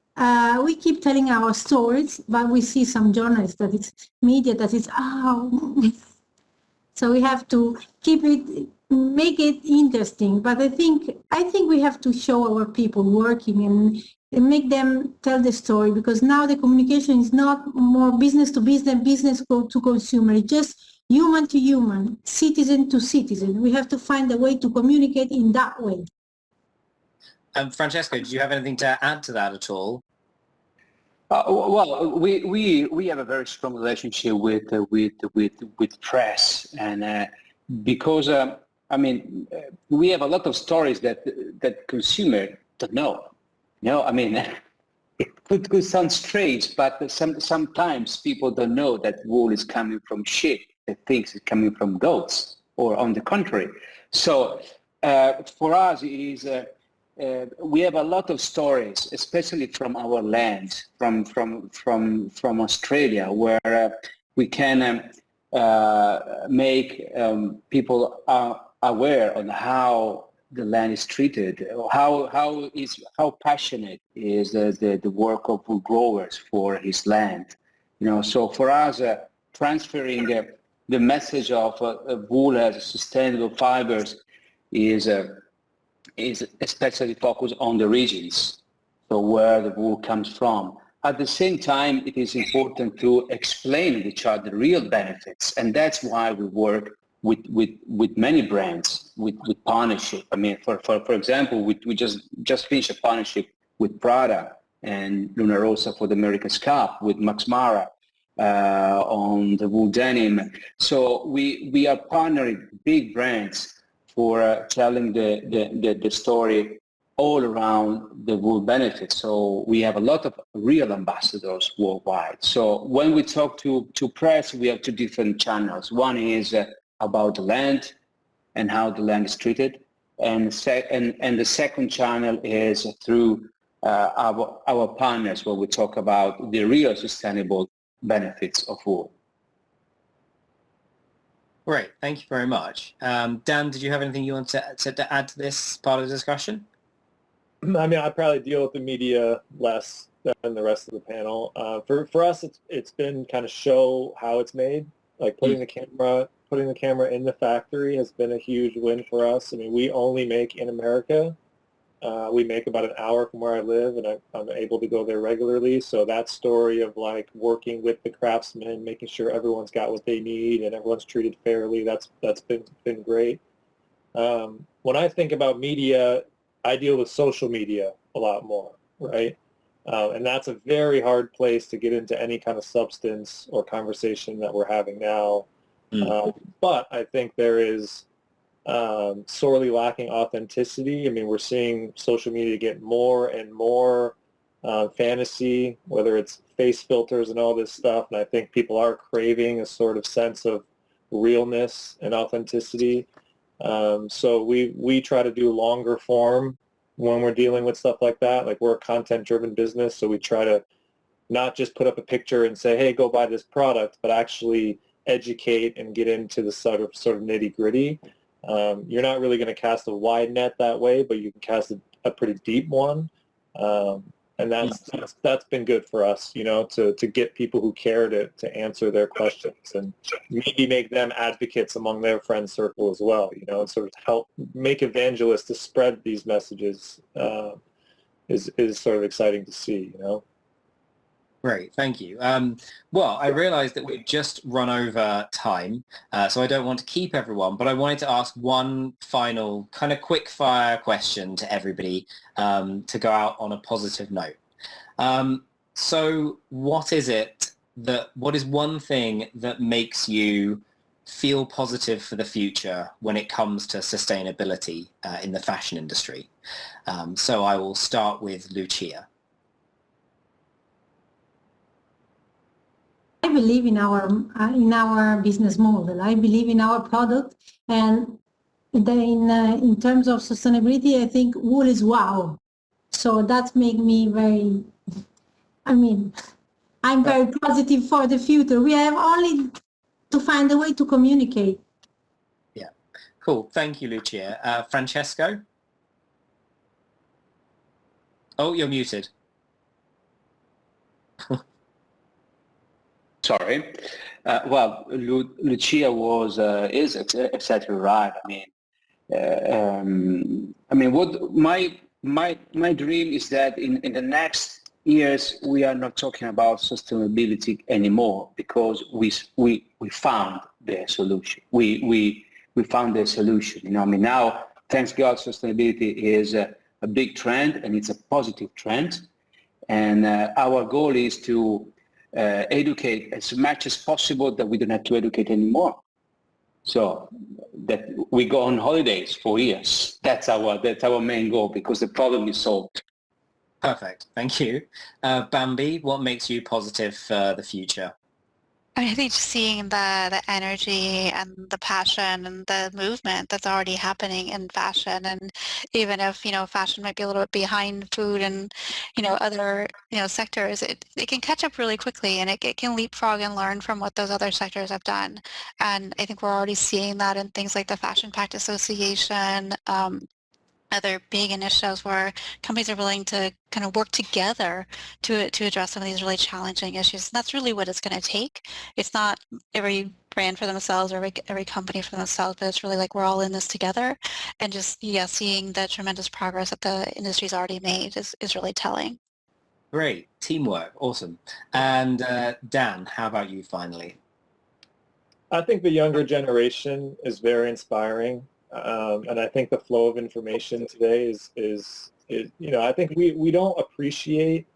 telling our stories, but we see some journalists that it's media that it's so we have to keep it, make it interesting. But I think we have to show our people working and and make them tell the story, because now the communication is not more business to business, business to consumer. It's just human to human, citizen to citizen. We have to find a way to communicate in that way. Francesco, do you have anything to add to that at all? Well, we have a very strong relationship with press, and because I mean, we have a lot of stories that consumer don't know. You know, I mean, it could sound strange, but sometimes people don't know that wool is coming from sheep. They think it's coming from goats, or on the contrary. So for us, it is. We have a lot of stories, especially from our land, from Australia, where we can make people aware on how the land is treated, how passionate is the work of wool growers for his land. You know, so for us, transferring the message of wool as sustainable fibers is especially focused on the regions, so where the wool comes from. At the same time, it is important to explain to each other the real benefits, and that's why we work with many brands, with partnership. I mean, for example, we just finished a partnership with Prada and Luna Rossa for the America's Cup, with Max Mara on the wool denim. So we are partnering big brands for telling the story all around the wool benefits. So we have a lot of real ambassadors worldwide. So when we talk to press, we have two different channels. One is about the land and how the land is treated, and the second channel is through our partners, where we talk about the real sustainable benefits of wool. Great, thank you very much. Dan, did you have anything you want to add to this part of the discussion? I mean, I probably deal with the media less than the rest of the panel. For us, it's been kind of show how it's made. Like putting the camera in the factory has been a huge win for us. I mean, we only make in America. We make about an hour from where I live, and I'm able to go there regularly. So that story of like working with the craftsmen, making sure everyone's got what they need and everyone's treated fairly, that's been great. When I think about media, I deal with social media a lot more, right? And that's a very hard place to get into any kind of substance or conversation that we're having now. But I think there is sorely lacking authenticity. I mean, we're seeing social media get more and more fantasy, whether it's face filters and all this stuff, and I think people are craving a sort of sense of realness and authenticity. So we try to do longer form when we're dealing with stuff like that. Like, we're a content-driven business, so we try to not just put up a picture and say, hey, go buy this product, but actually educate and get into the sort of nitty-gritty. You're not really going to cast a wide net that way, but you can cast a pretty deep one. And that's been good for us, you know, to get people who care to answer their questions, and maybe make them advocates among their friend circle as well, you know, and sort of help make evangelists to spread these messages is sort of exciting to see, you know. Great, thank you. Well, I realized that we've just run over time, so I don't want to keep everyone, but I wanted to ask one final kind of quick fire question to everybody to go out on a positive note. So what is one thing that makes you feel positive for the future when it comes to sustainability in the fashion industry? So I will start with Lucia. I believe in our business model. I believe in our product, and in terms of sustainability, I think wool is wow. So that makes me very. I mean, I'm very positive for the future. We have only to find a way to communicate. Yeah, cool. Thank you, Lucia. Francesco. Oh, you're muted. Sorry. Well, Lucia is exactly right. I mean, what my dream is that in the next years we are not talking about sustainability anymore because we found the solution. We found the solution. You know, I mean, now thanks God, sustainability is a big trend and it's a positive trend. And our goal is to educate as much as possible that we don't have to educate anymore. So that we go on holidays for years. That's our main goal because the problem is solved. Perfect. Thank you. Bambi, what makes you positive for the future? I think just seeing the energy and the passion and the movement that's already happening in fashion, and even if fashion might be a little bit behind food and other sectors, it can catch up really quickly, and it can leapfrog and learn from what those other sectors have done. And I think we're already seeing that in things like the Fashion Pact Association, other big initiatives where companies are willing to kind of work together to address some of these really challenging issues. And that's really what it's going to take. It's not every brand for themselves or every company for themselves, but it's really like we're all in this together. And just, seeing the tremendous progress that the industry's already made is really telling. Great. Teamwork. Awesome. And Dan, how about you finally? I think the younger generation is very inspiring. And I think the flow of information today is I think we don't appreciate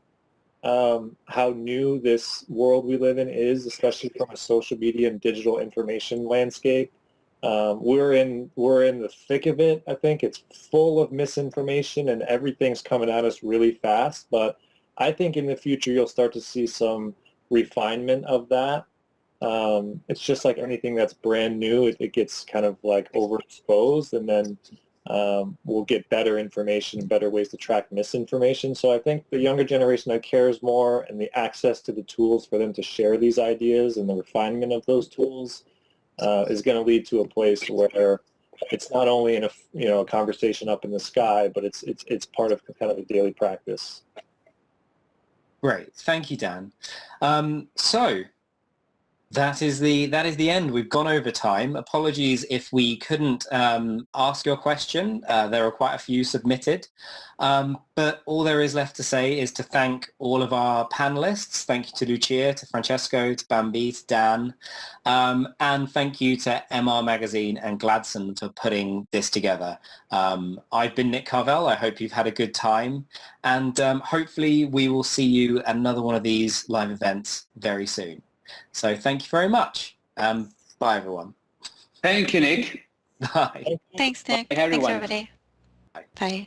how new this world we live in is, especially from a social media and digital information landscape. We're in the thick of it. I think it's full of misinformation and everything's coming at us really fast. But I think in the future you'll start to see some refinement of that. It's just like anything that's brand new, it gets kind of like overexposed, and then we'll get better information, better ways to track misinformation. So I think the younger generation that cares more and the access to the tools for them to share these ideas and the refinement of those tools is going to lead to a place where it's not only in a conversation up in the sky, but it's part of kind of a daily practice. Great. Thank you, Dan. So that is the end. We've gone over time. Apologies if we couldn't ask your question. There are quite a few submitted. But all there is left to say is to thank all of our panelists. Thank you to Lucia, to Francesco, to Bambi, to Dan. And thank you to MR Magazine and Gladson for putting this together. I've been Nick Carvel. I hope you've had a good time. And hopefully we will see you at another one of these live events very soon. So thank you very much. Bye, everyone. Thank you, Nick. Bye. Thanks, Nick. Bye, everyone. Thanks, everybody. Bye. Bye.